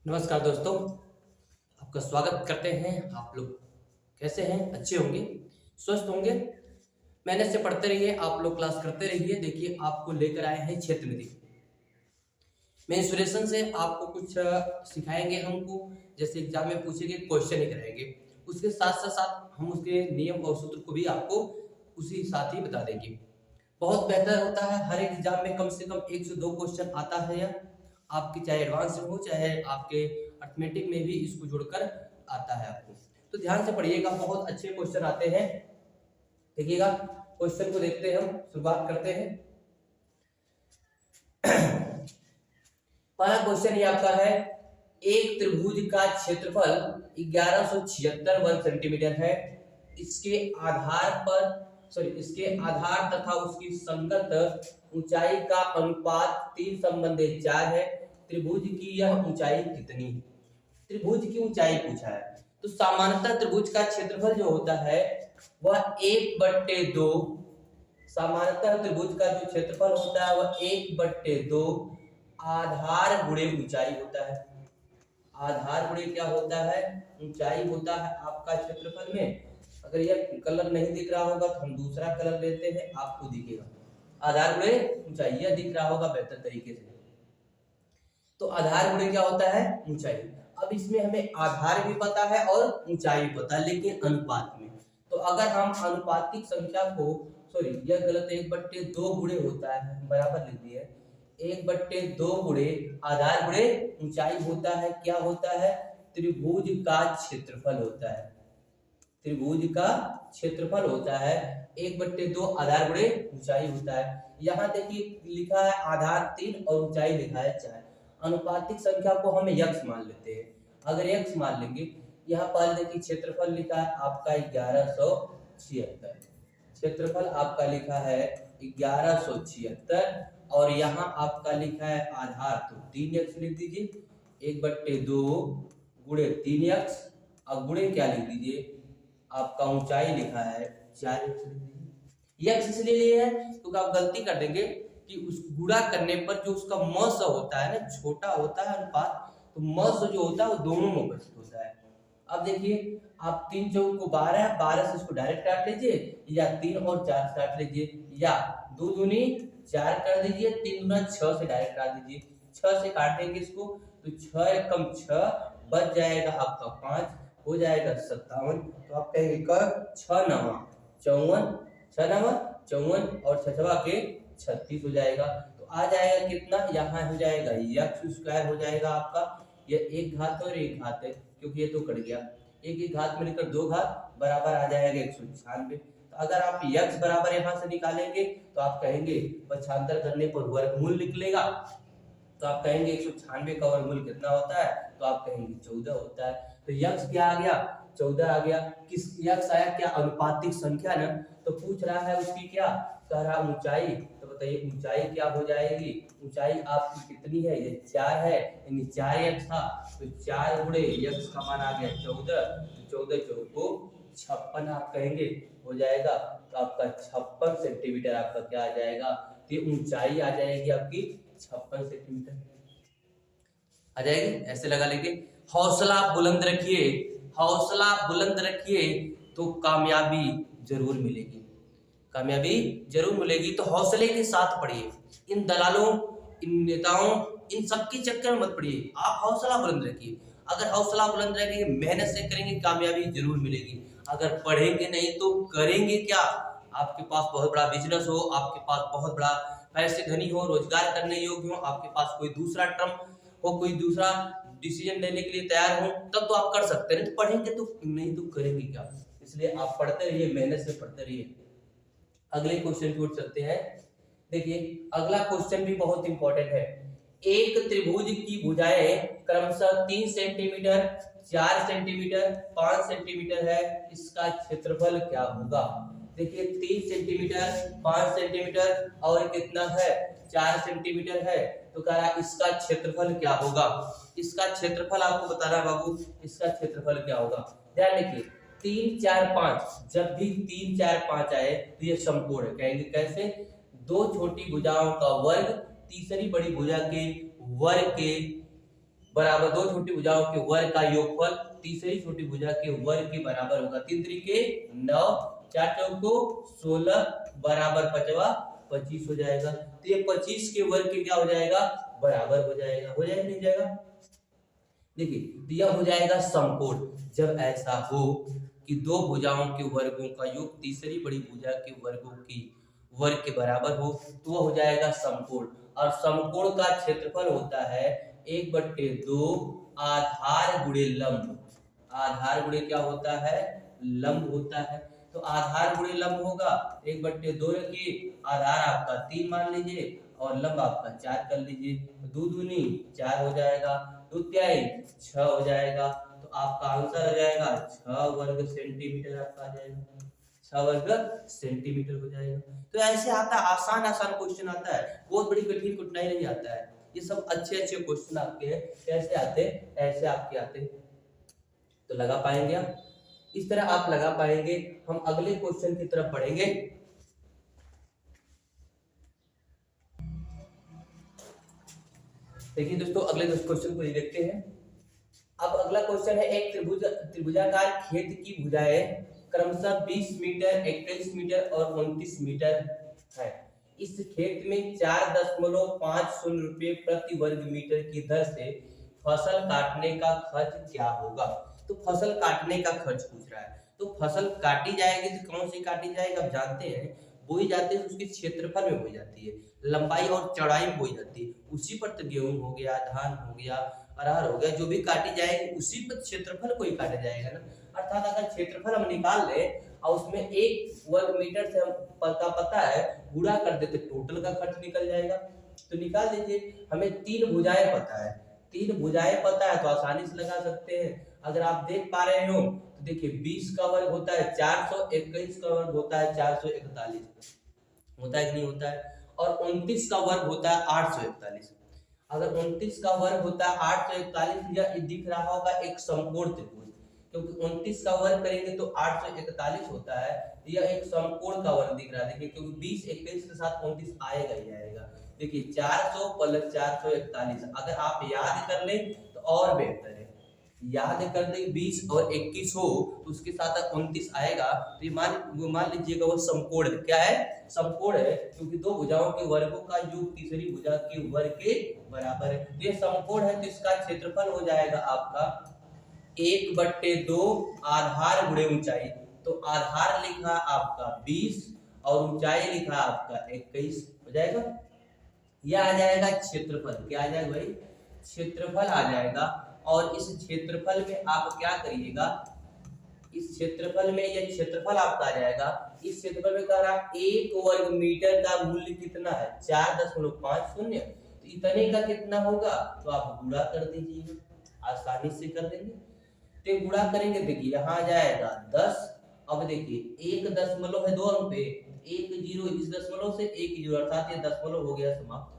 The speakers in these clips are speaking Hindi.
नमस्कार दोस्तों, आपका स्वागत करते हैं। आप लोग कैसे हैं? अच्छे होंगे, स्वस्थ होंगे। मेहनत से पढ़ते रहिए, आप लोग क्लास करते रहिए। देखिए, आपको लेकर आए हैं क्षेत्र निधि मेंसुरेशन से आपको कुछ सिखाएंगे हमको। जैसे एग्जाम में पूछेंगे, क्वेश्चन ही कराएंगे। उसके साथ साथ साथ हम उसके नियम और सूत्र को भी आपको उसी साथ ही बता देंगे। बहुत बेहतर होता है। हर एक एग्जाम में कम से कम 1 से 2 क्वेश्चन आता है। या आपके चाहे एडवांस में हो, चाहे आपके अर्थमेटिक में भी इसको जोड़कर आता है आपको। तो ध्यान से पढ़िएगा, बहुत अच्छे क्वेश्चन आते हैं। देखिएगा, क्वेश्चन को देखते हैं, हम शुरुआत करते हैं। पहला क्वेश्चन ये आपका है, एक त्रिभुज का क्षेत्रफल 1176 वर्ग सेंटीमीटर है। इसके आधार तथा उसकी संगत ऊंचाई का अनुपात 3:4 है। त्रिभुज की यह ऊंचाई कितनी है? त्रिभुज की ऊंचाई पूछा है। तो सामान्यतः त्रिभुज का क्षेत्रफल जो होता है वह 1/2, सामान्यतः त्रिभुज का जो क्षेत्रफल होता है वह 1/2 आधार गुणे ऊंचाई होता है। आधार गुणे क्या होता है? ऊंचाई होता है आपका क्षेत्रफल में। अगर यह कलर नहीं दिख रहा होगा तो हम दूसरा कलर लेते हैं, आपको दिखेगा। आधार गुणे ऊंचाई, यह दिख रहा होगा बेहतर तरीके से। तो आधार गुणे क्या होता है? ऊंचाई। अब इसमें हमें आधार भी पता है और ऊंचाई भी पता है, लेकिन अनुपात में। तो अगर हम अनुपातिक संख्या को, सॉरी यह गलत है, 1/2 गुणे होता है, बराबर लिख दिए। 1/2 गुणे आधार गुणे ऊंचाई होता है। क्या होता है? त्रिभुज का क्षेत्रफल होता है। त्रिभुज का क्षेत्रफल होता है 1/2 आधार गुणे ऊंचाई होता है। यहाँ देखिए लिखा है आधार 3 और ऊंचाई लिखा है 4। अनुपातिक संख्या को हम यक्स मान लेते हैं। अगर यक्स मान लेंगे, यहाँ पर देखिए क्षेत्रफल लिखा है आपका 1176, क्षेत्रफल आपका लिखा है 1176, और यहाँ आपका लिखा है आधार, तो 3x लिख दीजिए। 1/2 गुणे 3x और गुणे क्या लिख दीजिए, आपका ऊंचाई लिखा है 4x लिख दीजिए। यक्स इसलिए लिए है क्योंकि आप गलती कर देंगे कि उस गुणा करने पर जो उसका मस होता है ना, छोटा होता है अनुपात, तो मस जो होता है वो दोनों में उपस्थित होता है। अब देखिए, आप 3 चौक को 12 है, 12 से इसको डायरेक्ट काट लीजिए, या 3 और 4 से काट लीजिए, या 2 दूनी 4 कर दीजिए, 3 दूना 6 से डायरेक्ट काट दीजिए। 6 से काटेंगे इसको तो 6 एकम 6 बच जाएगा आपका 5, हो जाएगा 57। तो आप कहेंगे कर 6 9 54, 6 9 54 और 6 के 36 हो जाएगा। तो आ जाएगा कितना? यहाँ हो जाएगा यक्स स्क्वायर हो जाएगा आपका। ये एक घात और एक घात है, क्योंकि ये तो कट गया। एक एक घात मिलकर 2 घात बराबर आ जाएगा 196। तो अगर आप यक्स बराबर यहाँ से निकालेंगे तो आप कहेंगे पक्षांतर करने पर वर्गमूल निकलेगा। तो आप कहेंगे 196 का वर्गमूल कितना होता है? तो आप कहेंगे 14 होता है। तो यक्स क्या आ गया? 14 आ गया। किस यक्स आया? क्या अनुपातिक संख्या ना। तो पूछ रहा है उसकी क्या, कह रहा ऊंचाई। तो बताइए ऊंचाई क्या हो जाएगी? ऊंचाई आपकी कितनी है? ये 4 है, यानी 4x था। तो 4 गुणे यक्स का मान आ गया 14। तो 14 चौको 56 आप कहेंगे, हो जाएगा। तो आपका 56 सेंटीमीटर आपका क्या आ जाएगा? तो ऊंचाई आ जाएगी आपकी 56 सेंटीमीटर आ जाएगी। ऐसे लगा लेंगे। हौसला बुलंद रखिए, हौसला बुलंद रखिए तो कामयाबी जरूर मिलेगी, कामयाबी जरूर मिलेगी। तो हौसले के साथ पढ़िए। इन दलालों, इन नेताओं, इन सबके चक्कर में मत पड़िए। आप हौसला बुलंद रखिए। अगर हौसला बुलंद रखेंगे, मेहनत से करेंगे, कामयाबी जरूर मिलेगी। अगर पढ़ेंगे नहीं तो करेंगे क्या? आपके पास बहुत बड़ा बिजनेस हो, आपके पास बहुत बड़ा पैसे धनी हो, रोजगार करने योग्य हो, आपके पास कोई दूसरा टर्म हो, कोई दूसरा डिसीजन लेने के लिए तैयार हो, तब तो आप कर सकते हैं। तो पढ़ेंगे तो नहीं तो करेंगे क्या? इसलिए आप पढ़ते रहिए, मेहनत से पढ़ते रहिए। अगले क्वेश्चन की ओर चलते हैं। देखिए, अगला क्वेश्चन भी बहुत इंपॉर्टेंट है। एक त्रिभुज की भुजाएं क्रमशः 3 सेंटीमीटर, 4 सेंटीमीटर, 5 सेंटीमीटर है। इसका क्षेत्रफल क्या होगा? देखिए, 3 सेंटीमीटर, 5 सेंटीमीटर और कितना है? 4 सेंटीमीटर है। तो कह रहा इसका क्षेत्रफल क्या होगा? इसका क्षेत्रफल आपको बताना है बाबू, इसका क्षेत्रफल क्या होगा। ध्यान रखिए, 3 4 5, जब भी 3 4 5 आए तो ये समकोण है। कहेंगे कैसे? दो छोटी भुजाओं का वर्ग तीसरी बड़ी भुजा के वर्ग के बराबर, दो छोटी भुजाओं के वर्ग का योगफल तीसरी छोटी भुजा के वर्ग के बराबर होगा। 3 तरीके 9, 4 चौको 16 बराबर 25 हो जाएगा। तो ये 25 के वर्ग के क्या हो जाएगा, बराबर हो जाएगा। हो जाएगा नहीं जाएगा, देखिए तो यह हो जाएगा समकोण। जब ऐसा हो कि दो भुजाओं के वर्गों का योग तीसरी बड़ी भुजा के वर्गों की वर्ग के बराबर हो तो वह हो जाएगा समकोण। और समकोण का क्षेत्रफल होता है 1/2 आधार गुणे लंब। आधार गुणे क्या होता है, लंब होता है। तो आधार गुणे लंब होगा 1/2 रखिए, आधार आपका 3 मान लीजिए और लंब आपका 4 कर लीजिए। तो 2 दूनी 4 हो जाएगा, 2 तिहाई 6 हो जाएगा। तो आपका आंसर हो जाएगा 6 वर्ग सेंटीमीटर आपका आ जाएगा, 6 वर्ग सेंटीमीटर हो जाएगा। तो ऐसे आता है, आसान आसान क्वेश्चन आता है, बहुत बड़ी कठिन कठिनाई नहीं आता है। ये सब अच्छे अच्छे क्वेश्चन आपके हैं। कैसे आते, ऐसे आपके आते, तो लगा पाएंगे आप, इस तरह आप लगा पाएंगे। हम अगले क्वेश्चन की तरफ बढ़ेंगे। देखिए दोस्तों, अगले क्वेश्चन को देखते हैं। अब अगला क्वेश्चन है, एक त्रिभुजाकार खेत की भुजाएं क्रमशः 20 मीटर, 21 मीटर और 29 मीटर है। इस खेत में 4.50 रुपये प्रति वर्ग मीटर की दर से फसल काटने का खर्च क्या होगा। तो फसल काटने का खर्च पूछ रहा है। तो फसल काटी जाएगी तो कौन सी काटी जाएगी, आप जानते हैं बोई जाती है, उसके क्षेत्रफल में बोई जाती है, लंबाई और चौड़ाई में बोई जाती है। उसी पर तो गेहूं हो गया, धान हो गया, अरहर हो गया, जो भी काटी जाएगी उसी पर क्षेत्रफल को ही काटा जाएगा ना। अर्थात अगर क्षेत्रफल हम निकाल ले और उसमें 1 वर्ग मीटर से हम पता है गुणा कर देते, टोटल का खर्च निकल जाएगा। तो निकाल दीजिए, हमें 3 भुजाएं पता है, 3 भुजाएं पता है तो आसानी से लगा सकते हैं। अगर आप देख पा रहे हो तो देखिए 20 का वर्ग होता है 400, 21 का वर्ग होता है 441, होता है कि नहीं होता है, और 29 का वर्ग होता है 841। अगर 29 का वर्ग होता है 841, यह दिख रहा होगा एक समकोण त्रिभुज, क्योंकि 29 का वर्ग करेंगे तो 841 होता है। यह एक समकोण का वर्ग दिख रहा है, देखिए क्योंकि 20 21 के साथ 29 आएगा ही आएगा। देखिए 400 + 441, अगर आप याद कर लें तो और बेहतर है। याद कर दे 20 और 21 हो तो उसके साथ 29 आएगा, तो ये मान लीजिएगा वो समकोण है। क्या है, समकोण है, क्योंकि दो भुजाओं के वर्गों का योग तीसरी भुजा के वर्ग के बराबर है। तो ये समकोण है, तो इसका क्षेत्रफल हो जाएगा आपका 1/2 आधार गुणे ऊंचाई। तो आधार लिखा आपका 20 और ऊंचाई लिखा आपका 21 हो जाएगा। यह आ जाएगा क्षेत्रफल। क्या आ जाएगा भाई, क्षेत्रफल आ जाएगा। और इस क्षेत्रफल में आप क्या करिएगा, इस क्षेत्रफल में यह क्षेत्रफल आपका आ जाएगा। इस क्षेत्रफल में कह रहा 1 वर्ग मीटर का मूल्य कितना है, 4.50। तो इतने का कितना होगा, तो आप गुणा कर दीजिएगा, आसानी से कर देंगे। तो गुणा करेंगे, देखिए यहाँ आ जाएगा 10। अब देखिए 1 दशमलव है 2 अंक पे, 1 0, इस दशमलव से 1 0, अर्थात ये दशमलव हो गया समाप्त।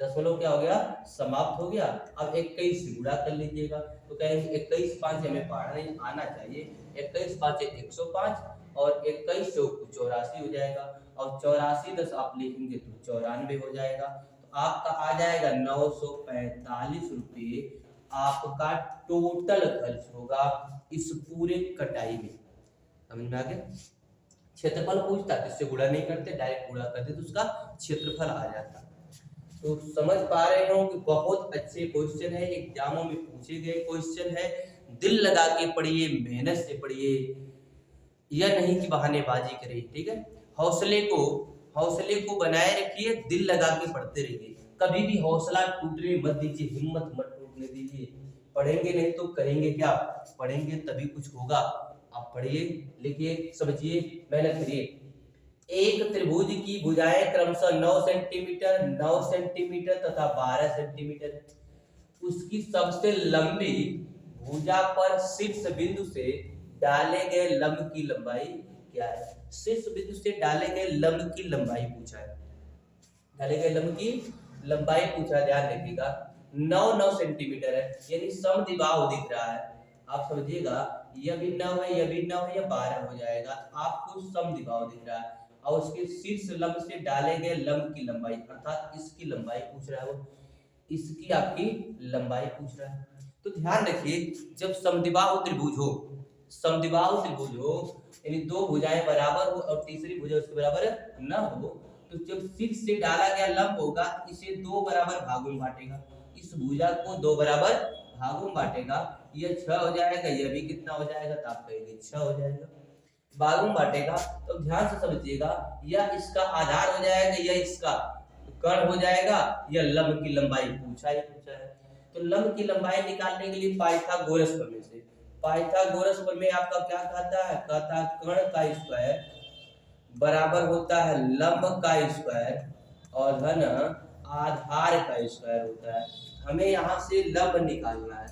दशमलव क्या हो गया, समाप्त हो गया। अब 21 से गुणा कर लीजिएगा, तो कहेंगे 21 5 हमें पढ़ना नहीं आना चाहिए, 21 5 105 और 21 चौक 84 हो जाएगा, और 84 10 आप लिखेंगे तो 94 हो जाएगा। तो आपका आ जाएगा 945 रुपये आपका टोटल खर्च होगा इस पूरे कटाई में। समझ में आ गया, क्षेत्रफल पूछता है इससे गुणा नहीं करते, डायरेक्ट गुणा करते तो उसका क्षेत्रफल आ जाता। तो समझ पा रहे हो कि बहुत अच्छे क्वेश्चन है, एग्जामों में पूछे गए क्वेश्चन है। दिल लगा के पढ़िए, मेहनत से पढ़िए, यह नहीं कि बहानेबाजी करिए। ठीक है, हौसले को बनाए रखिए, दिल लगा के पढ़ते रहिए, कभी भी हौसला टूटने मत दीजिए, हिम्मत मत टूटने दीजिए। पढ़ेंगे नहीं तो करेंगे क्या, पढ़ेंगे तभी कुछ होगा। आप पढ़िए, लिखिए, समझिए, मेहनत करिए। एक त्रिभुज की भुजाएं क्रमशः 9 सेंटीमीटर, 9 सेंटीमीटर तथा 12 सेंटीमीटर है। उसकी सबसे लंबी भुजा पर शीर्ष बिंदु से डाले गए लंब की लंबाई क्या है। शीर्ष बिंदु से डाले गए लंब की लंबाई पूछा है, डाले गए लंब की लंबाई पूछा है, ध्यान रखिएगा। 9 सेंटीमीटर है, यानी समद्विबाहु दिख रहा है। आप समझिएगा, यह भी 9 है, यह भी 9 है, यह 12 हो जाएगा, आपको समद्विबाहु दिख रहा है। और उसके शीर्ष लंब से डाले गए लंब की लंबाई, अर्थात इसकी लंबाई पूछ रहा है वो। इसकी आपकी लंबाई पूछ रहा है। तो ध्यान रखिए, जब समद्विबाहु त्रिभुज हो, समद्विबाहु त्रिभुज हो यानी दो भुजाएं बराबर हो और तीसरी भुजा उसके बराबर न हो, तो जब शीर्ष से डाला गया लंब होगा इसे दो बराबर भागों में बांटेगा, इस भुजा को दो बराबर भागों में बांटेगा, यह 6 हो जाएगा, यह भी कितना हो जाएगा, तो आप कहेंगे 6 हो जाएगा, भागों में बांटेगा। तो ध्यान से समझिएगा, यह इसका आधार हो जाएगा, यह इसका कर्ण हो जाएगा, यह लंब की लंबाई पूछा है। तो लंब की लंबाई निकालने के लिए पाइथागोरस प्रमेय से, पाइथागोरस प्रमेय आपका क्या कहता है, कहता है कर्ण का स्क्वायर बराबर होता है लंब का स्क्वायर और धन आधार का स्क्वायर होता है। हमें यहाँ से लंब निकालना है,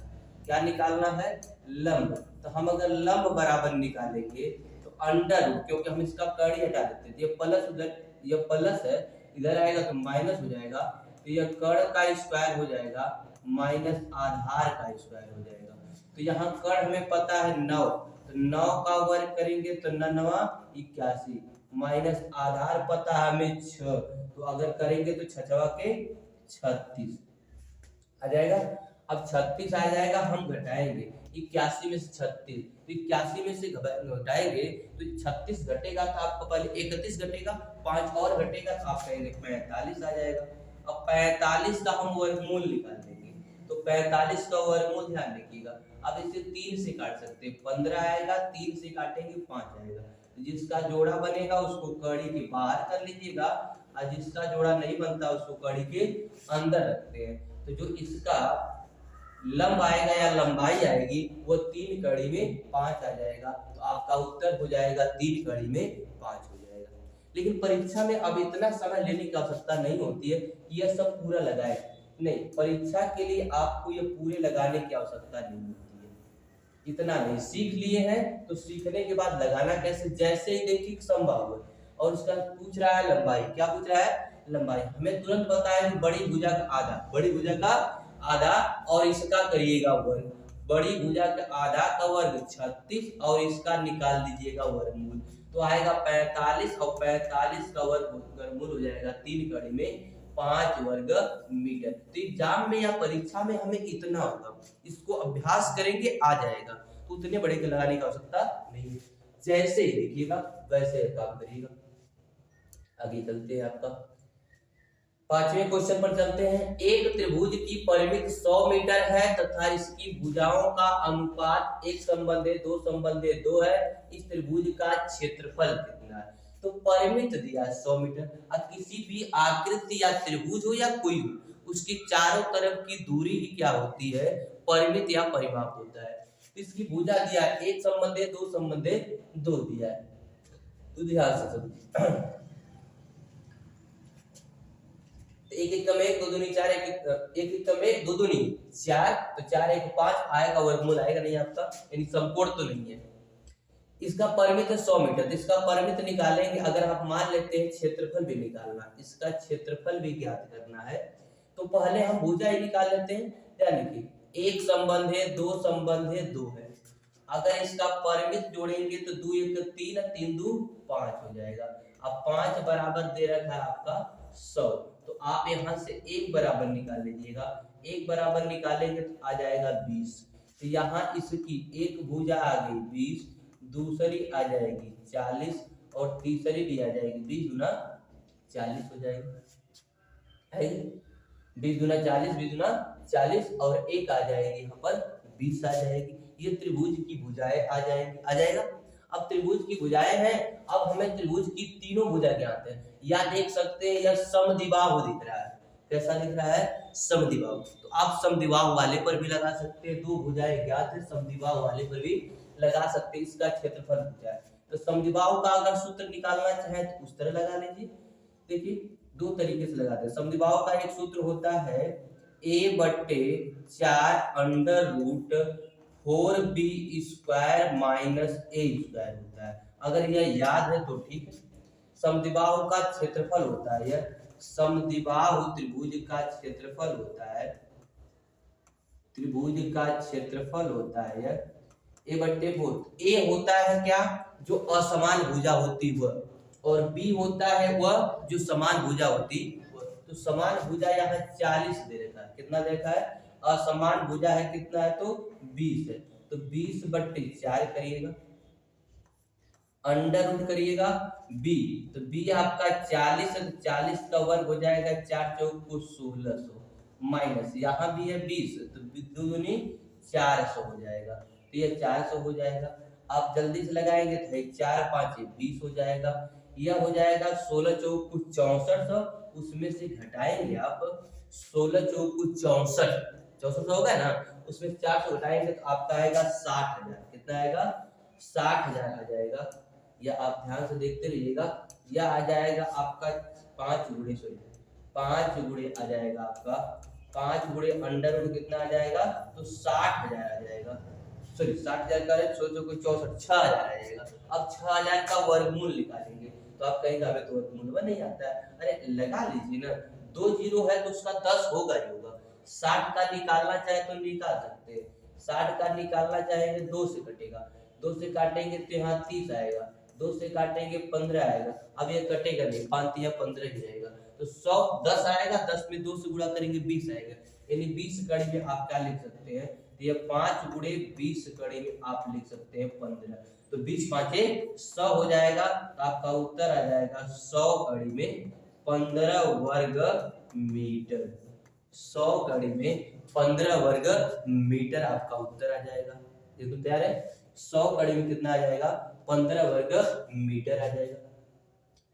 क्या निकालना है, लंब। तो हम अगर लंब बराबर निकालेंगे तो अंडर रूट, क्योंकि हम इसका कर्ण ही हटा देते थे, ये प्लस उधर, ये प्लस है, इधर आएगा तो माइनस हो जाएगा, तो यह कर्ण का स्क्वायर हो जाएगा माइनस आधार का स्क्वायर हो जाएगा। तो यहाँ कर्ण हमें पता है 9, तो 9 का वर्ग करेंगे तो 9 81 माइनस आधार पता है हमें 6, तो अगर करेंगे तो 6 के 36 आ जाएगा। अब 36 आ जाएगा, हम घटाएंगे 81 में से 36, तो 81 में से घटाएंगे तो 36 घटेगा, तो आपको पहले 31 घटेगा, 5 और घटेगा, तो आप कहेंगे 45 आ जाएगा। अब 45 का हम वर्गमूल निकाल देंगे, तो 45 का वर्गमूल ध्यान रखिएगा, अब इसे 3 से काट सकते हैं, 15 आएगा, 3 से काटेंगे 5 आएगा, तो जिसका जोड़ा बनेगा उसको कड़ी के बाहर कर लीजिएगा और जिसका जोड़ा नहीं बनता उसको कड़ी के अंदर रखते हैं। तो जो इसका लंब आएगा या लंबाई आएगी वो 3 कड़ी में 5 आ जाएगा, तो आपका उत्तर हो जाएगा 3 कड़ी में 5 हो जाएगा। लेकिन परीक्षा में अब इतना समय लेने की आवश्यकता नहीं होती है कि यह सब पूरा लगाए, नहीं, परीक्षा के लिए आपको ये पूरे लगाने की आवश्यकता नहीं होती है, इतना नहीं, सीख लिए हैं तो सीखने के बाद लगाना कैसे, जैसे ही देखिए संभव है और उसका पूछ रहा है लंबाई, क्या पूछ रहा है, लंबाई, हमें तुरंत बताया कि बड़ी भुजा का आधा, बड़ी भुजा का आधा और इसका करिएगा वर्ग, बड़ी भुजा का आधा का वर्ग 36 और इसका निकाल दीजिएगा वर्गमूल, तो आएगा 45 और 45 का वर्गमूल हो जाएगा 3 कड़ी में 5 वर्ग मीटर। तो एग्जाम में या परीक्षा में हमें इतना होगा, इसको अभ्यास करेंगे आ जाएगा, तो उतने बड़े के लगाने की आवश्यकता नहीं है, जैसे ही देखिएगा वैसे काम करिएगा। आगे चलते हैं, आपका 5वें क्वेश्चन पर चलते हैं। एक त्रिभुज की परिमिति 100 मीटर है तथा इसकी भुजाओं का अनुपात 1:2 है, इस त्रिभुज का क्षेत्रफल कितना है। तो परिमित दिया 100 मीटर, अब किसी भी आकृति या त्रिभुज हो या कोई हो, उसकी चारों तरफ की दूरी ही क्या होती है, परिमित या परिमाप होता है। तो इसकी भुजा दिया 1:2 दिया है, तो ध्यान से समझिए, एक एक कम एक, दो दूनी 4, एक एक कम एक, दो दूनी 4, तो 4 1 5 आएगा, वर्गमूल आएगा नहीं आपका, यानी समकोण तो नहीं है। इसका परिमित है 100 मीटर, तो इसका परिमित निकालेंगे, अगर आप मान लेते हैं क्षेत्रफल भी निकालना, इसका क्षेत्रफल भी ज्ञात करना है, तो पहले हम भुजा ही निकाल लेते हैं, यानी कि 1 संबंध है, 2 संबंध है, 2 है, अगर इसका परिमित जोड़ेंगे तो 2 1 3, 3 2 5 हो जाएगा। अब 5 बराबर दे रखा है आपका 100, तो आप यहाँ से 1 बराबर निकाल लीजिएगा, 1 बराबर निकालेंगे तो आ जाएगा 20, तो यहाँ इसकी एक भुजा आ गई 20, दूसरी आ जाएगी 40 और तीसरी भी आ जाएगी 20 गुना 40 हो जाएगी, 20 गुना 40, 20 गुना 40 और एक आ जाएगी यहाँ पर 20 आ जाएगी, ये त्रिभुज की भुजाएं आ जाएंगी, आ जाएगा। अब त्रिभुज की भुजाएं हैं, अब हमें त्रिभुज की तीनों भुजा ज्ञात है, या देख सकते हैं यह समद्विबाहु दिख रहा है, कैसा दिख रहा है, समद्विबाहु, तो आप समद्विबाहु वाले पर भी लगा सकते हैं, 2 भुजाएं ज्ञात है, समद्विबाहु वाले पर भी लगा सकते हैं, इसका क्षेत्रफल पूछा है। तो समद्विबाहु का अगर सूत्र निकालना चाहे तो उस तरह लगा लीजिए, देखिए 2 तरीके से लगाते हैं। समद्विबाहु का एक सूत्र होता है a/4 माइनस a स्क्वायर होता है, अगर यह याद है तो ठीक है। समद्विबाहु का क्षेत्रफल होता है, यह समद्विबाहु त्रिभुज का क्षेत्रफल होता है, त्रिभुज का क्षेत्रफल होता है यह a/4। a होता है क्या, जो असमान भुजा होती वह, और b होता है वह जो समान भुजा होती वह। तो समान भुजा यहाँ 40 दे रखा है, कितना दे रखा है, असमान भुजा है कितना है, तो 20 है, तो 20/4 करिएगा, अंडर रूट करिएगा बी, तो बी आपका 40 है, तो 40 का वर्ग हो जाएगा 4 चौक को 1600, माइनस यहाँ भी है 20, तो 2 दूनी 400 हो जाएगा, तो ये 400 हो जाएगा। आप जल्दी से लगाएंगे तो ये 4 5 20 हो जाएगा, यह हो जाएगा 16 चौक को 6400, उसमें से घटाएंगे आप 16 चौक को 6400 होगा ना, उसमें 400 घटाएंगे तो आपका आएगा 60,000, कितना आएगा, 60,000 आ जाएगा। या आप ध्यान से देखते रहिएगा, या आ जाएगा आपका 5 गुणे आ जाएगा आपका 5 गुणे अंडर रूट कितना आ जाएगा, तो 60,000 आ जाएगा, सॉरी 60,000 का 64 6000 आ जाएगा। अब 6000 का वर्गमूल निकालेंगे तो आप कहेंगे हमें तो वर्गमूल नहीं आता है, अरे लगा लीजिए ना, 2 जीरो है तो उसका 10 होगा ही होगा, 60 का निकालना चाहे तो निकाल सकते हैं, 60 का निकालना चाहेंगे 2 से कटेगा, 2 से काटेंगे तो यहाँ 30 आएगा, 2 से काटेंगे 15 आएगा, अब ये कटेगा नहीं, 5 या 15 ही रहेगा, तो 100 10 आएगा, 10 में 2 से गुणा करेंगे 20 आएगा, यानी 20 कड़ी में आप क्या लिख सकते हैं, तो ये 5 गुणे 20 कड़ी में आप लिख सकते हैं 15, तो 20 5 100 हो जाएगा, तो आपका उत्तर आ जाएगा 100 कड़ी में 15 वर्ग मीटर, 100 कड़ी में 15 वर्ग मीटर आपका उत्तर आ जाएगा। देखो तैयार है, 100 कड़ी में कितना आ जाएगा, 15 वर्ग मीटर आ जाएगा।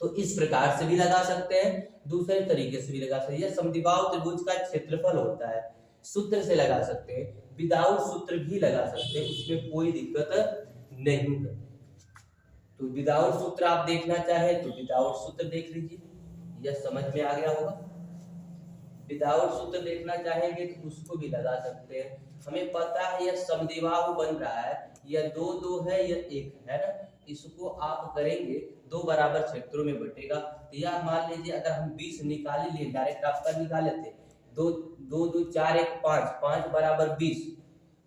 तो इस प्रकार से भी लगा सकते हैं, दूसरे तरीके से भी लगा सकते हैं। यह समद्विबाहु त्रिभुज का क्षेत्रफल होता है, सूत्र से लगा सकते हैं, विदाउट सूत्र भी लगा सकते हैं, उसमें कोई दिक्कत नहीं है। तो विदाउट सूत्र आप देखना चाहे तो विदाउट सूत्र देख लीजिए, यह समझ में आ गया होगा। विदाउट सूत्र देखना चाहेंगे तो उसको भी लगा सकते हैं। हमें पता है यह समद्विबाहु बन रहा है, यह 2 2 है, यह 1 है ना, इसको आप करेंगे 2 बराबर क्षेत्रों में बटेगा, तो यह मान लीजिए अगर हम 20 निकाल लिए, डायरेक्ट आपका निकाल लेते, 2 2 2 4 1 5, 5 बराबर 20,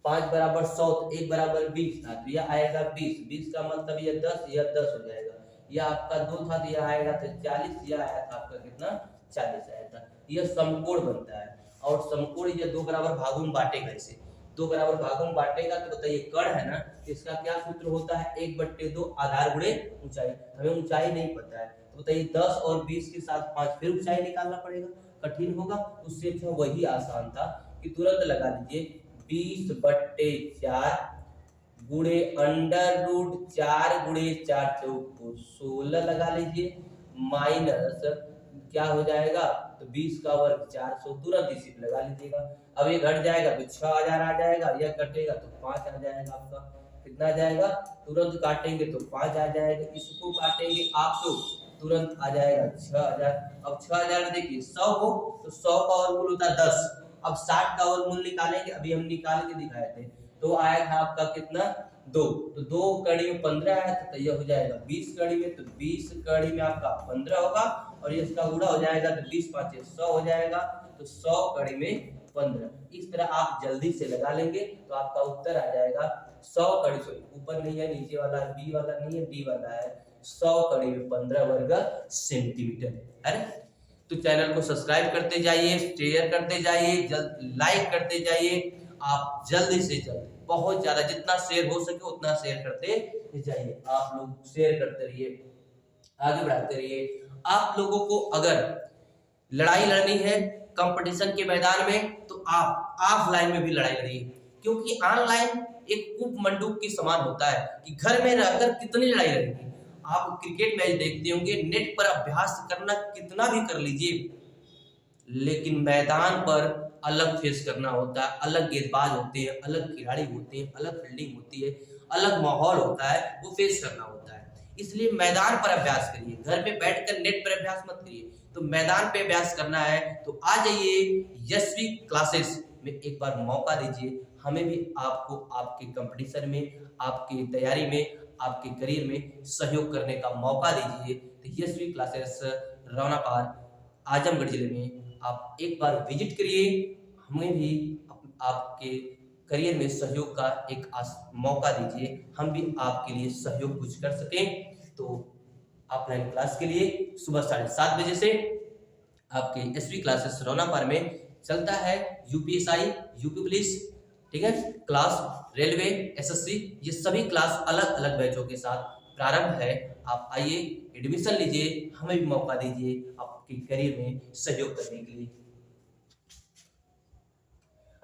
5 बराबर 100, तो 1 बराबर 20 था, तो यह आएगा 20, 20 का मतलब यह 10, यह 10 हो जाएगा, यह आपका 2 था तो यह आएगा तो 40, यह आया था आपका कितना, 40 आया था। यह समकोण बनता है, और समकोण ये 2 बराबर भागों में बांटेगा, इसे 2 बराबर भागों में बांटेगा, तो बताइए कर्ण है ना, इसका क्या सूत्र होता है, 1/2 आधार गुणे ऊंचाई, हमें ऊंचाई नहीं पता है, तो बताइए 10 और 20 के साथ 5, फिर ऊंचाई निकालना पड़ेगा, कठिन होगा, उससे अच्छा वही आसान था कि तुरंत लगा लीजिए 20/4 गुणे अंडर रूट 4 गुणे 4 चौको 16 लगा लीजिए, माइनस क्या हो जाएगा, तो 20 का वर्ग 400, तुरंत इसी पे लगा लीजिएगा। अब ये घट जाएगा तो 6000 आ जाएगा, यह कटेगा तो 5 आ जाएगा, आपका कितना आ जाएगा, तुरंत काटेंगे तो 5 आ जाएगा, इसको काटेंगे आप तो तुरंत आ जाएगा 6000। अब 6000 देखिए 100 हो तो 100 का वर्गमूल होता है 10, अब 60 का वर्गमूल निकालेंगे, अभी हम निकाल के दिखाए थे, तो आया था आपका कितना 2, तो 2 कड़ी में 15 आया था, तो यह हो जाएगा 20 कड़ी में, तो 20 कड़ी में आपका 15 होगा, और ये इसका गुणा हो जाएगा तो 20 5 100 हो जाएगा, तो 100 कड़ी में 15। इस तरह आप जल्दी से लगा लेंगे तो आपका उत्तर आ जाएगा 100 कड़ी, सॉरी ऊपर नहीं है, नीचे वाला बी वाला नहीं है, डी वाला है, 100 कड़ी में 15 वर्ग सेंटीमीटर है। तो चैनल को सब्सक्राइब करते जाइए, शेयर करते जाइए, लाइक करते जाइए, आप जल्दी से जल्दी, बहुत ज्यादा जितना शेयर हो सके उतना शेयर करते जाइए, आप लोग शेयर करते रहिए, आगे बढ़ाते रहिए। आप लोगों को अगर लड़ाई लड़नी है कंपटीशन के मैदान में तो आप ऑफलाइन में भी लड़ाई लड़िए, क्योंकि ऑनलाइन एक कूप मंडूक के समान होता है कि घर में रहकर कितनी लड़ाई लड़ेंगे। आप क्रिकेट मैच देखते होंगे, नेट पर अभ्यास करना कितना भी कर लीजिए, लेकिन मैदान पर अलग फेस करना होता है, अलग गेंदबाज होते हैं, अलग खिलाड़ी होते हैं, अलग फील्डिंग होती है, अलग माहौल होता है, वो फेस करना होता है। इसलिए मैदान पर अभ्यास करिए, घर पे बैठकर नेट पर अभ्यास मत करिए, तो मैदान पे अभ्यास करना है तो आ जाइए यशवी क्लासेस में, एक बार मौका दीजिए, हमें भी आपको आपके कंपटीशन में, आपकी तैयारी में, आपके करियर में सहयोग करने का मौका दीजिए। तो यशवी क्लासेस रौनापार आजमगढ़ जिले में आप एक बार विजिट करिए, हमें भी आपके करियर में सहयोग का एक मौका दीजिए, हम भी आपके लिए सहयोग कुछ कर सकें। तो ऑफलाइन क्लास के लिए सुबह 7:30 बजे से आपके एसवी क्लासेस रोनापार में चलता है। यूपीएसआई, यूपी पुलिस, ठीक है, क्लास, रेलवे, एसएससी, ये सभी क्लास अलग अलग बैचों के साथ प्रारंभ है। आप आइए, एडमिशन लीजिए, हमें भी मौका दीजिए आपके करियर में सहयोग करने के लिए।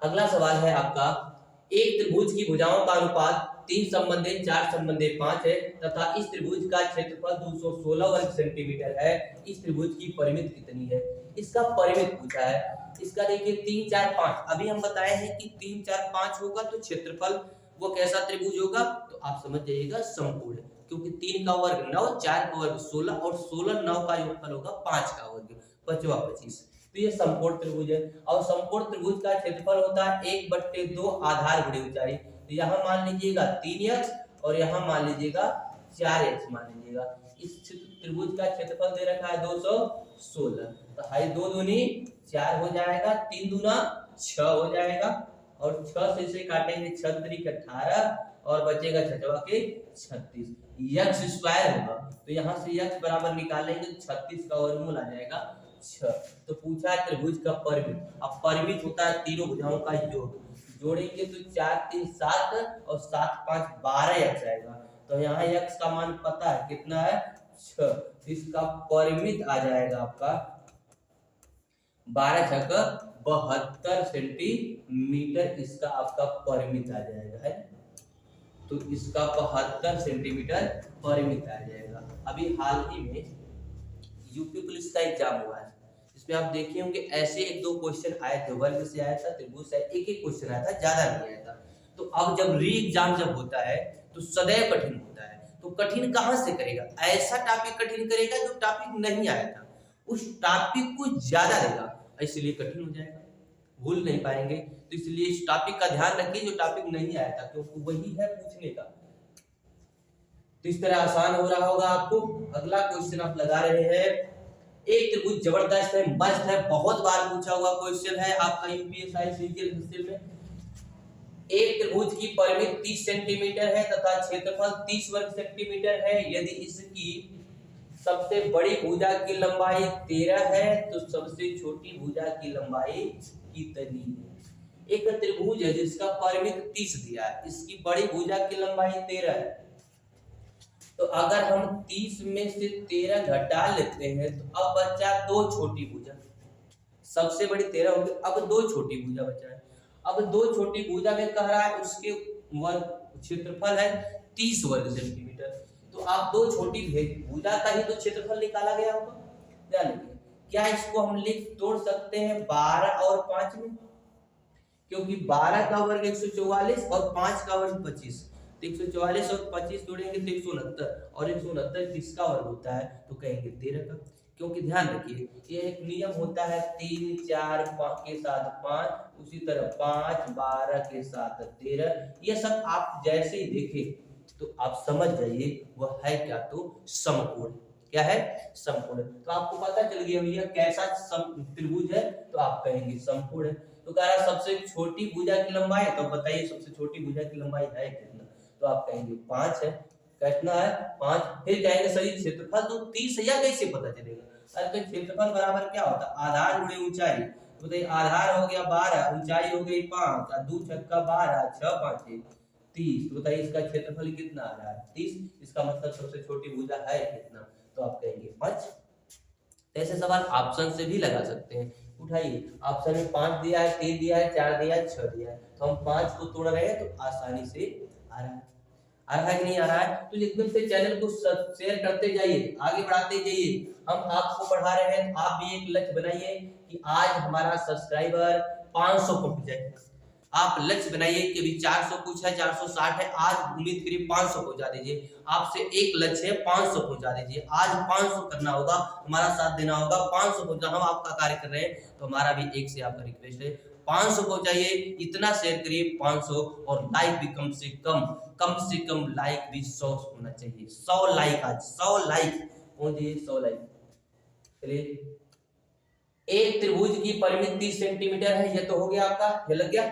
अगला सवाल है आपका, एक त्रिभुज की भुजाओं का अनुपात 3/4/5 है तथा इस त्रिभुज का क्षेत्रफल 216 वर्ग सेंटीमीटर है। इस त्रिभुज की परिमिति कितनी है? इसका परिमित पूछा है। इसका देखिए 3 4 5, अभी हम बताए हैं कि 3 4 5 होगा तो क्षेत्रफल वो कैसा त्रिभुज होगा, तो आप समझ जाइएगा समकोण, क्योंकि 3 का वर्ग 9, 4 का वर्ग 16 और 16 9 का योगफल होगा 5 का वर्ग, 5वां 25, तो ये समकोण त्रिभुज है। और समकोण त्रिभुज का क्षेत्रफल होता है 1/2 आधार गुणे ऊंचाई। तो यहाँ मान लीजिएगा 3x और यहाँ मान लीजिएगा 4x मान लीजिएगा। इस त्रिभुज का क्षेत्रफल दे रखा है 216, तो हाई 2 दूनी 4 हो जाएगा, 3 दूना 6 हो जाएगा और 6 से इसे काटेंगे 6 त्रिक 18 और बचेगा 6 के 36, x स्क्वायर होगा। तो यहाँ से x बराबर निकालेंगे तो 36 का वर्गमूल आ जाएगा 6। तो पूछा है त्रिभुज का परिमित। अब परिमित होता है तीनों भुजाओं का योग, जोड़ेंगे तो 4 3 7 और 7 5 12 x आएगा। तो यहाँ x का मान पता है कितना है 6, तो इसका परिमित आ जाएगा आपका 12 6 72 सेंटीमीटर, इसका आपका परिमित आ जाएगा है। तो इसका 72 सेंटीमीटर परिमित आ जाएगा। अभी हाल ही में यूपी पुलिस का एग्जाम हुआ है, इसमें आप देखे होंगे ऐसे 1-2 क्वेश्चन आए थे, वर्ग से आया था, त्रिभुज से एक क्वेश्चन आया था, ज्यादा नहीं आया था। तो अब जब री एग्जाम जब होता है तो सदैव कठिन होता है। तो कठिन कहां से करेगा? ऐसा टॉपिक कठिन करेगा जो टॉपिक नहीं आया था, उस टॉपिक को ज्यादा देगा, इसलिए कठिन हो जाएगा, भूल नहीं पाएंगे। तो इसलिए इस टॉपिक का ध्यान रखिए जो टॉपिक नहीं आया था, क्योंकि वही है पूछने का। तो इस तरह आसान हो रहा होगा आपको। अगला क्वेश्चन आप लगा रहे हैं, एक त्रिभुज जबरदस्त है, मस्त है, बहुत बार पूछा हुआ क्वेश्चन है आपका यूपीएसआई सीजीएल हिस्ट्री में। एक त्रिभुज की परिमिति 30 सेंटीमीटर है तथा क्षेत्रफल 30 वर्ग सेंटीमीटर है। यदि इसकी सबसे बड़ी भुजा की लंबाई 13 है तो सबसे छोटी भुजा की लंबाई कितनी है? एक त्रिभुज है जिसका परिमिति 30 दिया है, इसकी बड़ी भुजा की लंबाई 13 है, तो अगर हम 30 में से 13 घटा लेते हैं तो अब बचा 2 छोटी भुजा, सबसे बड़ी 13 होगी, अब 2 छोटी भुजा बचा है। अब 2 छोटी भुजा में कह रहा है उसके वर्ग क्षेत्रफल है 30 वर्ग सेंटीमीटर, तो आप 2 छोटी भुजा का ही तो क्षेत्रफल निकाला गया होगा। ध्यान रखिए, क्या इसको हम लिख तोड़ सकते हैं 12 और 5 में? क्योंकि 12 का वर्ग 144 और 5 का वर्ग 25, 144 और 25 जोड़ेंगे तो 169, और 169 किसका वर्ग होता है? तो कहेंगे 13 का। क्योंकि ध्यान रखिए ये एक नियम होता है 3 4 के साथ 5, उसी तरह 5 12 के साथ 13, ये सब आप जैसे ही देखें तो आप समझ जाइए वह है क्या, तो समकोण। क्या है? समकोण। तो आपको पता चल गया भैया कैसा त्रिभुज है, तो आप कहेंगे समकोण है। तो कह रहा सबसे छोटी भुजा की लंबाई, तो बताइए सबसे छोटी भुजा की लंबाई है कितना? तो आप कहेंगे 5 है। कितना है? 5। फिर कहेंगे सही क्षेत्रफल तो 30 है, या कैसे पता चलेगा? अरे तो क्षेत्रफल बराबर क्या होता है? आधार गुणे ऊंचाई। तो बताइए आधार हो गया 12, ऊंचाई हो गई 5, और 2 छक्का 12, 6 5 30, तो बताइए इसका क्षेत्रफल कितना आ रहा है? 30। इसका मतलब सबसे छोटी भुजा है कितना? तो आप कहेंगे 5। ऐसे सवाल ऑप्शन से भी लगा सकते हैं। उठाइए, ऑप्शन में 5 दिया है, 3 दिया है, 4 दिया है, 6 दिया है, तो हम 5 को तोड़ रहे हैं तो आसानी से आ रहा है। आ रहा है कि नहीं आ रहा है? तो एकदम से चैनल को शेयर करते जाइए, आगे बढ़ाते जाइए। हम आपको पढ़ा रहे हैं, आप भी एक लक्ष्य बनाइए कि आज हमारा सब्सक्राइबर 500 पहुंच जाए। आप लक्ष्य बनाइए कि अभी 400 कुछ है, 460 है, आज उम्मीद करिए 500 पहुंचा दीजिए। आपसे एक लक्ष्य है 500 पहुंचा दीजिए। आज 500 करना होगा, हमारा साथ देना होगा, 500 पहुंचा। हम आपका कार्य कर रहे हैं तो हमारा भी एक से आपका रिक्वेस्ट है 500 पहुंचाइए, इतना शेयर करिए 500, और लाइक भी कम से कम लाइक भी 100 होना चाहिए। 100 लाइक, आज 100 लाइक पहुंचिए, 100 लाइक। चलिए, एक त्रिभुज की परिमिति 30 सेंटीमीटर है, ये तो हो गया आपका, ये लग गया।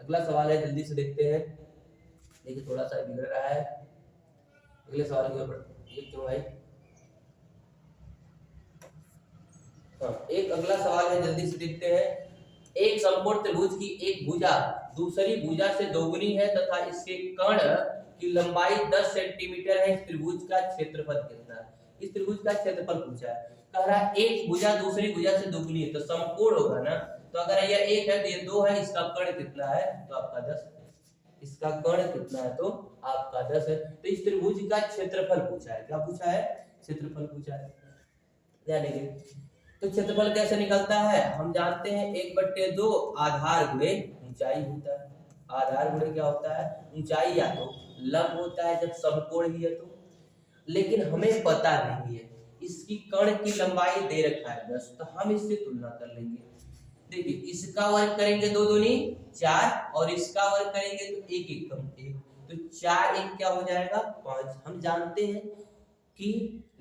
अगला सवाल है, जल्दी से देखते हैं। देखिए थोड़ा सा बिगड़ रहा है, अगले सवाल के ऊपर। ये क्यों भाई? हाँ, एक अगला सवाल है, जल्दी से देखते हैं। एक समकोण त्रिभुज की एक भुजा दूसरी भुजा से दोगुनी है तथा इसके कर्ण की लंबाई 10 सेंटीमीटर है। इस त्रिभुज का क्षेत्रफल कितना है? इस त्रिभुज का क्षेत्रफल पूछा है। कह रहा है एक भुजा दूसरी भुजा से दोगुनी है तो समकोण होगा ना। तो अगर यह एक है तो ये दो है, इसका कर्ण कितना है तो आपका 10 है। इसका कर्ण कितना है तो आपका 10 है। तो इस त्रिभुज का क्षेत्रफल पूछा है। क्या पूछा है? क्षेत्रफल पूछा है। ध्यान देंगे तो क्षेत्रफल कैसे निकलता है? हम जानते हैं 1/2 आधार गुणे ऊंचाई होता है। आधार गुणे क्या होता है? ऊंचाई। या तो लंब होता है जब समकोण ही है तो, लेकिन हमें पता नहीं है। इसकी कर्ण की लंबाई दे रखा है 10, तो हम इससे तुलना कर लेंगे। देखिए इसका वर्ग करेंगे 2 दूनी 4 और इसका वर्ग करेंगे तो 1 एकम 1, तो 4 1 क्या हो जाएगा 5। हम जानते हैं कि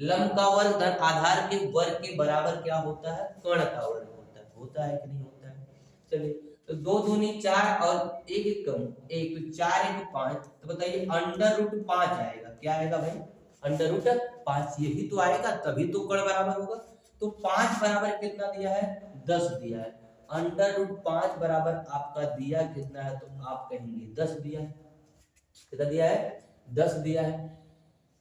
लंब का वर्ग धन आधार के वर्ग के बराबर क्या होता है? कर्ण का वर्ग होता है। होता है कि नहीं होता है? चलिए तो 2 दूनी 4 और 1 एकम 1, तो 4 1 5। तो बताइए √5 आएगा। क्या आएगा भाई? √5। यही तो आएगा, तभी तो कर्ण बराबर होगा। तो 5 बराबर कितना दिया है? 10 दिया है। √5 बराबर आपका दिया कितना है? तो आप कहेंगे 10 दिया है। कितना दिया है? 10 दिया है।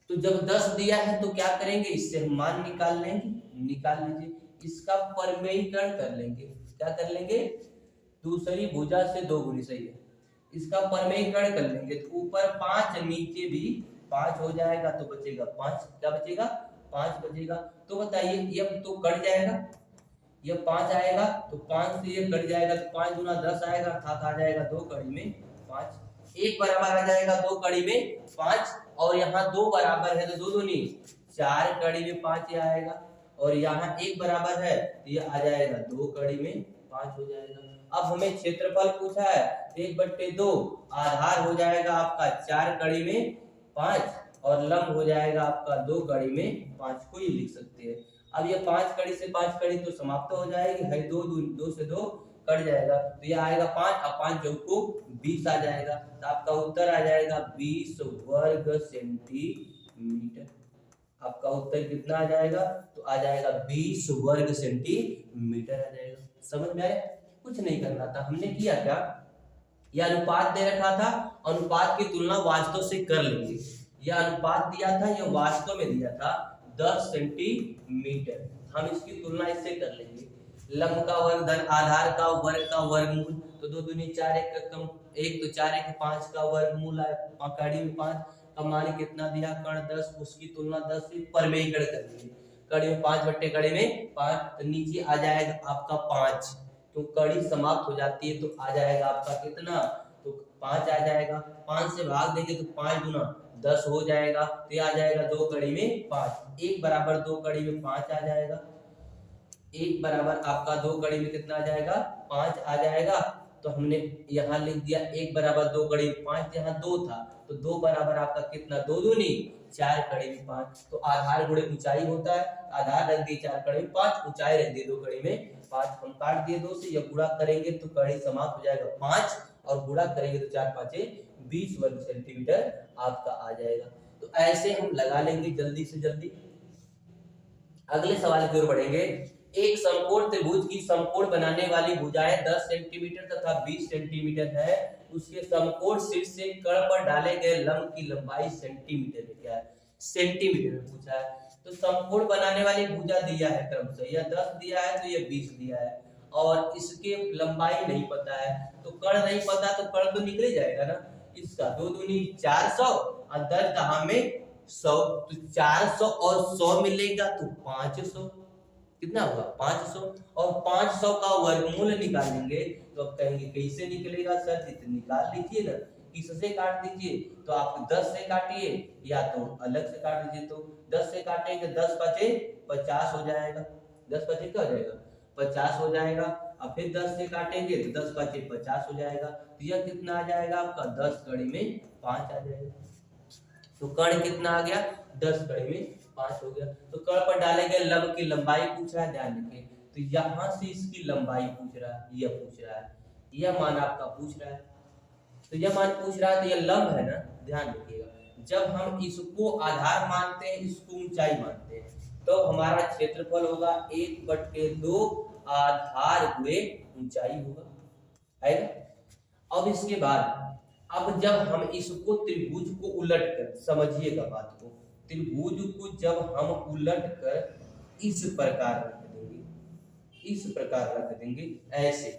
तो जब 10 दिया है तो क्या करेंगे? इससे हम मान निकाल लेंगे। निकाल लीजिए। इसका परमेयीकरण कर लेंगे। क्या कर लेंगे? दूसरी भुजा से दोगुनी, सही है। इसका परमेयीकरण कर लेंगे तो ऊपर 5 नीचे भी 5 हो जाएगा, तो बचेगा 5। क्या बचेगा? 5 बचेगा। तो बताइए ये तो कट जाएगा, ये 5 आएगा तो 5 से ये कट जाएगा तो 5 दूना 10 आएगा, अर्थात आ जाएगा 2 कड़ी में 5। 1 बराबर आ जाएगा 2 कड़ी में 5, और यहाँ 2 बराबर है तो 2 दूनी 4 कड़ी में 5 ये आएगा, और यहाँ 1 बराबर है तो ये आ जाएगा 2 कड़ी में 5 हो जाएगा। अब हमें क्षेत्रफल पूछा है, 1/2 आधार हो जाएगा आपका 4 कड़ी में 5 और लंब हो जाएगा आपका 2 कड़ी में 5 को ही लिख सकते हैं। अब ये 5 कड़ी से 5 कड़ी तो समाप्त हो जाएगी है, 2 से 2 कट जाएगा तो ये आएगा 5 और 5 जो को 20 आ जाएगा। तो आपका उत्तर आ जाएगा 20 वर्ग सेंटीमीटर। आपका उत्तर कितना आ जाएगा? तो आ जाएगा 20 वर्ग सेंटीमीटर आ जाएगा। समझ में आया? कुछ नहीं करना था, हमने किया क्या? यह अनुपात दे रखा था, अनुपात की तुलना वास्तव से कर लेंगे। यह अनुपात दिया था, यह वास्तव में दिया था 10 सेंटीमीटर, हम इसकी तुलना इससे कर लेंगे। लंब का वर्ग धन आधार का वर्गमूल, तो 2 दूनी 4 1 कम 1, तो 4 1 5 का वर्गमूल आए कड़ी में 5 का मान कितना दिया? कर्ण 10, उसकी तुलना 10 से परमेयीकरण कर लेंगे। कड़ी में 5 बट्टे कड़ी में 5, तो नीचे आ जाएगा आपका 5, तो कड़ी समाप्त हो जाती है तो आ जाएगा आपका कितना? तो 5 आ जाएगा। 5 से भाग देंगे तो 5 गुना 10 हो जाएगा, तो ये आ जाएगा 2 कड़ी में 5। 1 बराबर 2 कड़ी में 5 आ जाएगा। 1 बराबर आपका 2 कड़ी में कितना आ जाएगा? 5 आ जाएगा। तो हमने यहाँ लिख दिया 1 बराबर 2 कड़ी में 5, यहाँ 2 था तो 2 बराबर आपका कितना? 2 दूनी 4 कड़ी में 5। तो आधार गुणे ऊंचाई होता है, आधार रख दिए 4 कड़ी में 5, ऊंचाई रख दिए 2 कड़ी में 5। हम काट दिए 2 से, ये गुणा करेंगे तो कड़ी समाप्त हो जाएगा 5, और गुणा करेंगे तो 4 5 20 वर्ग सेंटीमीटर आपका आ जाएगा। तो ऐसे हम लगा लेंगे जल्दी से जल्दी। अगले सवाल की ओर बढ़ेंगे। एक समकोण त्रिभुज की समकोण बनाने वाली भुजाएं 10 सेंटीमीटर तथा 20 सेंटीमीटर है। उसके समकोण शीर्ष से कर्ण पर डाले गए लंब की लंबाई सेंटीमीटर में क्या है? सेंटीमीटर में पूछा है। तो समकोण बनाने वाली भुजा दिया है क्रमशः, यह 10 दिया है तो यह 20 दिया है, और इसके लंबाई नहीं पता है। तो कर्ण नहीं पता तो कर्ण तो निकल जाएगा ना। इसका 2 दूनी 400 और 10 दहा में 100, तो 400 और 100 मिलेगा तो 500। कितना होगा? 500। और 500 का वर्गमूल निकालेंगे तो अब कहेंगे कैसे निकलेगा सर? निकाल लीजिए ना, किससे काट दीजिए? तो आप 10 से काटिए या तो अलग से काट दीजिए। तो 10 से काटेंगे 10 5 50 हो जाएगा। 10 5 क्या हो जाएगा? 50 हो जाएगा। अब फिर 10 से काटेंगे तो 10 5 50 हो जाएगा। तो यह कितना आ जाएगा आपका? 10 कड़ी में 5 आ जाएगा। तो कर्ण कितना आ गया? 10 कड़ी में 5 हो गया। तो कर्ण पर डाले गए लंब की लंबाई पूछ रहा है, ध्यान रखिए। तो यहाँ से इसकी लंबाई पूछ रहा है, यह पूछ रहा है, यह मान आपका पूछ रहा है। तो यह मान पूछ रहा है तो यह लंब है ना, ध्यान रखिएगा। जब हम इसको आधार मानते हैं, इसको ऊंचाई मानते हैं, तो हमारा क्षेत्रफल होगा 1/2 आधार गुणे ऊंचाई होगा, आएगा। अब इसके बाद अब जब हम इसको त्रिभुज को उलट कर, समझिएगा बात को, त्रिभुज को जब हम उलट कर इस प्रकार रख देंगे, इस प्रकार रख देंगे ऐसे,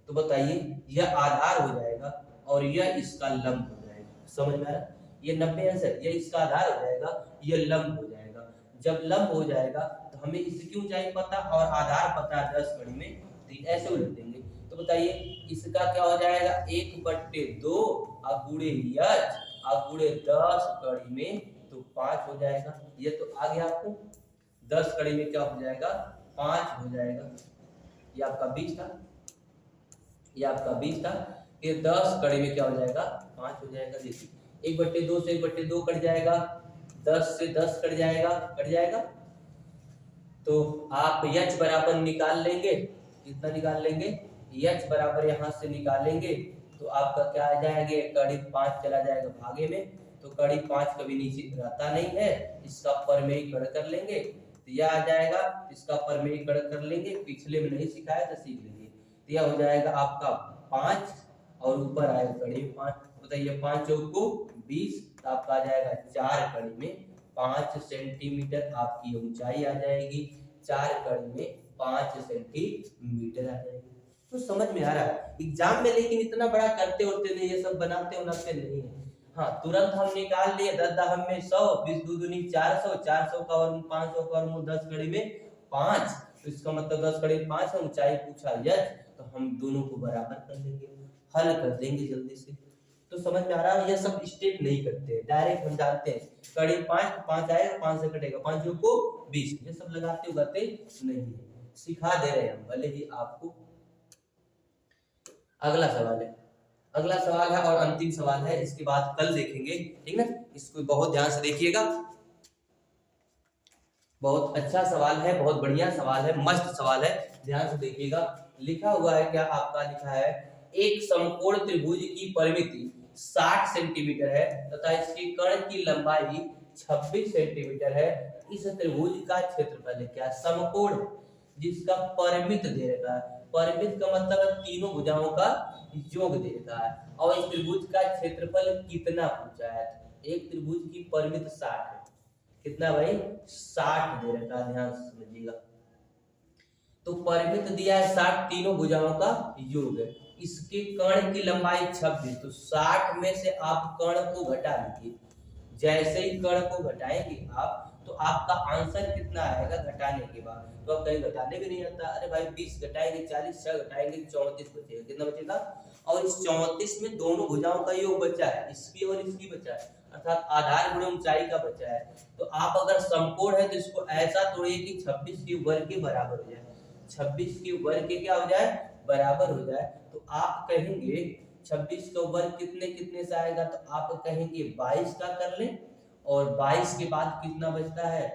तो बताइए यह आधार हो जाएगा और यह इसका लंब हो जाएगा। समझ में आ रहा? ये 90 आंसर, यह इसका आधार हो जाएगा, यह लंब हो जाएगा। जब लंब हो जाएगा तो हमें इसकी ऊंचाई पता और आधार पता 10 कड़ी में, तो ऐसे उलट देंगे। तो बताइए इसका क्या हो जाएगा, 1/2 गुणे यच गुणे 10 कड़ी में, तो 5 हो जाएगा। ये तो आ गया आपको, 10 कड़ी में क्या हो जाएगा, 5 हो जाएगा। ये आपका 20 था, ये आपका 20 था, ये 10 कड़ी में क्या हो जाएगा, 5 हो जाएगा। देखिए 1/2 से 1/2 कट जाएगा, 10 से 10 कट जाएगा, कट जाएगा। तो आप h बराबर निकाल लेंगे, कितना निकाल लेंगे, h बराबर यहाँ से निकालेंगे तो आपका क्या आ जाएगा, कड़ी 5 चला जाएगा भागे में, तो कड़ी 5 कभी नीचे रहता नहीं है, इसका परमेयीकरण कर लेंगे तो यह आ जाएगा, इसका परमेयीकरण कर लेंगे, पिछले में नहीं सिखाया तो सीख लेंगे। तो यह हो जाएगा आपका 5 और ऊपर आएगा कड़ी 5, बताइए 5 चौक को 20, तो आपका आ जाएगा 4 कड़ी में 5 सेंटीमीटर आपकी ऊंचाई आ जाएगी, 4 कड़ी में 5 सेंटीमीटर आ जाएगी। तो समझ में आ रहा है एग्जाम में, लेकिन इतना बड़ा करते होते नहीं, ये सब बनाते उनाते नहीं है। हाँ तुरंत हम निकाल लिए, 10 दहम में 100, 20 दूनी 400, 400 का वर्गमूल 500 का वर्गमूल 10 कड़ी में 5, तो इसका मतलब 10 कड़ी में 5 है, ऊंचाई पूछा यच, तो हम दोनों को बराबर कर लेंगे, हल कर देंगे जल्दी से। तो समझ में आ रहा है, ये सब स्टेप नहीं करते हैं, डायरेक्ट हम जानते हैं कड़ी 5 5 आएगा, 5 से कटेगा, 5 को 20, ये सब लगाते उगाते नहीं है, सिखा दे रहे हैं हम भले ही आपको। अगला सवाल है, अगला सवाल है और अंतिम सवाल है, इसके बाद कल देखेंगे, ठीक ना। इसको बहुत ध्यान से देखिएगा, बहुत अच्छा सवाल है, बहुत बढ़िया सवाल है, मस्त सवाल है, ध्यान से देखिएगा। लिखा हुआ है क्या, आपका लिखा है एक समकोण त्रिभुज की परिमिति 60 सेंटीमीटर है तथा इसके कर्ण की लंबाई 26 सेंटीमीटर है। इस त्रिभुज का क्षेत्रफल है क्या, समकोण जिसका परिमित दे रखा है, परिमित का मतलब है तीनों भुजाओं का योग दे रखा है, और इस त्रिभुज का क्षेत्रफल कितना पूछा है। एक त्रिभुज की परिमित 60 है, कितना भाई, 60 दे रखा है, ध्यान से समझिएगा। तो परिमित दिया है 60, तीनों भुजाओं का योग है, इसके कर्ण की लंबाई 26, तो 60 में से आप कर्ण को घटा लीजिए, जैसे ही कर्ण को घटाएंगे आप तो आपका आंसर कितना आएगा घटाने के बाद। तो अब कहीं घटाने भी नहीं आता, अरे भाई 20 घटाएंगे 40, 6 घटाएंगे 34 बचेगा, कितना बचेगा, और इस 34 में दोनों भुजाओं का योग बचा है, इसकी और इसकी बचा है, अर्थात आधार गुणे ऊंचाई का बचा है। तो आप अगर समकोण है तो इसको ऐसा तोड़िए कि 26 के वर्ग के बराबर हो जाए, 26 के वर्ग के क्या हो जाए, बराबर हो जाए। तो आप कहेंगे 26 का वर्ग कितने कितने से आएगा, तो आप कहेंगे 22 का कर लें, और 22 के बाद कितना बचता है,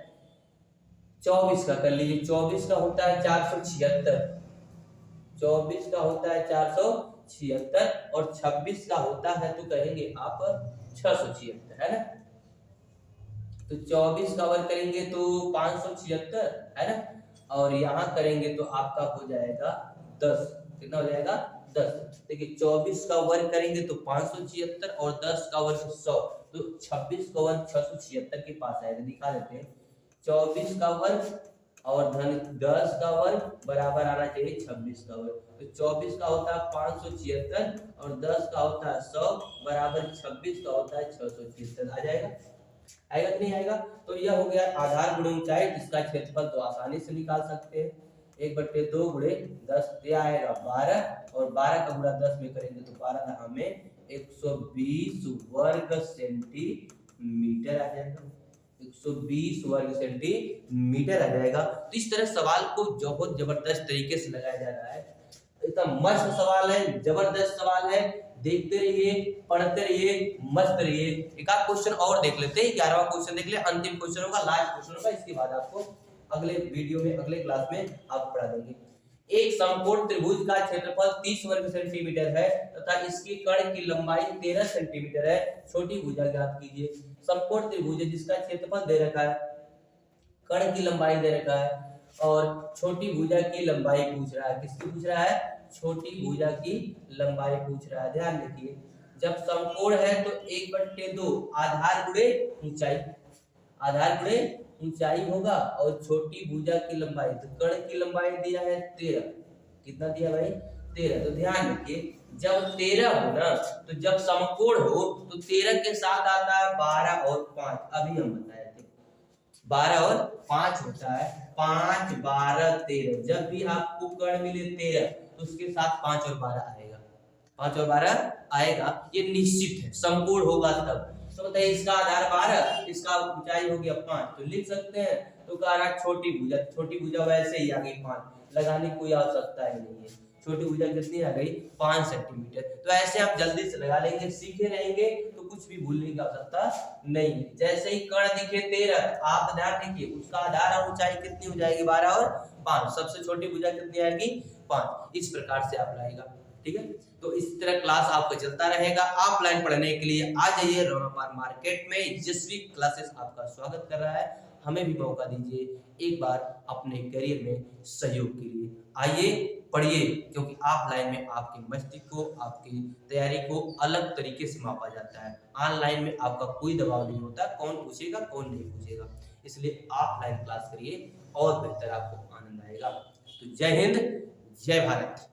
24 का कर लीजिए, 24 का होता है 476, 24 का होता है 476, और 26 का होता है तो कहेंगे आप 676, है ना। तो 24 का वर्ग करेंगे तो 576, है ना, और यहाँ करेंगे तो आपका हो जाएगा 10, कितना हो जाएगा 10। देखिए 24 का वर्ग करेंगे तो 576 और 10 का वर्ग 100, तो 26 का वर्ग 676 के पास आएगा, दिखा देते हैं। 24 का वर्ग और धन 10 का वर्ग बराबर आना चाहिए 26 का वर्ग, तो 24 का होता है 576 और 10 का होता है 100 बराबर 26 का होता है 676, आ जाएगा, आएगा कि नहीं आएगा। तो यह हो गया आधार गुणे ऊंचाई, जिसका क्षेत्रफल तो आसानी से निकाल सकते हैं, 1/2 गुणे 10 यह आएगा 12, और 12 का गुणा 10 में करेंगे तो 12 हमें 120 वर्ग सेंटीमीटर आ जाएगा, 120 वर्ग सेंटीमीटर आ जाएगा। तो इस तरह सवाल को बहुत जबरदस्त तरीके से लगाया जा रहा है, इतना मस्त सवाल है, जबरदस्त सवाल है, देखते रहिए, पढ़ते रहिए, मस्त रहिए। एक आध क्वेश्चन और देख लेते हैं, 11वां क्वेश्चन देख ले, अंतिम क्वेश्चन होगा, लास्ट क्वेश्चन होगा, इसके बाद आपको अगले वीडियो में, अगले क्लास में आप पढ़ा देंगे। एक समकोण त्रिभुज का क्षेत्रफल 30 वर्ग सेंटीमीटर है तथा इसके कर्ण की लंबाई 13 सेंटीमीटर है, छोटी भुजा ज्ञात कीजिए। समकोण त्रिभुज है जिसका क्षेत्रफल दे रखा है, कर्ण की लंबाई दे रखा है और छोटी भुजा की लंबाई पूछ रहा है। किसकी पूछ रहा है? छोटी भुजा की लंबाई पूछ रहा है। ध्यान रखिए, जब समकोण है तो 1/2 आधार गुणे ऊंचाई, आधार गुणे ऊंचाई होगा और छोटी भुजा की लंबाई, तो कर्ण की लंबाई दिया है 13। कितना दिया भाई? 13। तो ध्यान रखिए, जब 13 हो ना, तो जब समकोण हो तो 13 के साथ आता है 12 और 5। अभी हम बताए थे 12 और 5 होता है, 5 12 13। जब भी आपको कर्ण मिले 13 तो उसके साथ 5 और 12 आएगा, 5 और 12 आएगा, ये निश्चित है। समकोण होगा तब। तो बताइए, इसका आधार 12, इसका ऊंचाई हो गया 5, तो लिख सकते हैं। तो कह रहा छोटी भुजा, छोटी भुजा वैसे ही आ गई 5, लगाने की कोई आवश्यकता ही नहीं है। छोटी भुजा कितनी आ गई? 5 सेंटीमीटर। तो ऐसे आप जल्दी से लगा लेंगे, सीखे रहेंगे तो कुछ भी भूलने की आवश्यकता नहीं है। जैसे ही कर्ण दिखे 13, आप ध्यान रखिए उसका आधार और ऊंचाई कितनी हो जाएगी? 12 और 5। सबसे छोटी भुजा कितनी आएगी? 5। इस प्रकार से आप लाएगा। ठीक है, तो इस तरह क्लास आपका चलता रहेगा। ऑफलाइन पढ़ने के लिए आ जाइए रौनक मार्केट में। यशस्वी क्लासेस आपका स्वागत कर रहा है। हमें भी मौका दीजिए एक बार अपने करियर में सहयोग के लिए। आइए पढ़िए, क्योंकि ऑफलाइन में आपके मस्तिष्क को, आपकी तैयारी को अलग तरीके से मापा जाता है। ऑनलाइन में आपका कोई दबाव नहीं होता, कौन पूछेगा कौन नहीं पूछेगा। इसलिए ऑफलाइन क्लास करिए और बेहतर आपको आनंद आएगा। तो जय हिंद, जय भारत।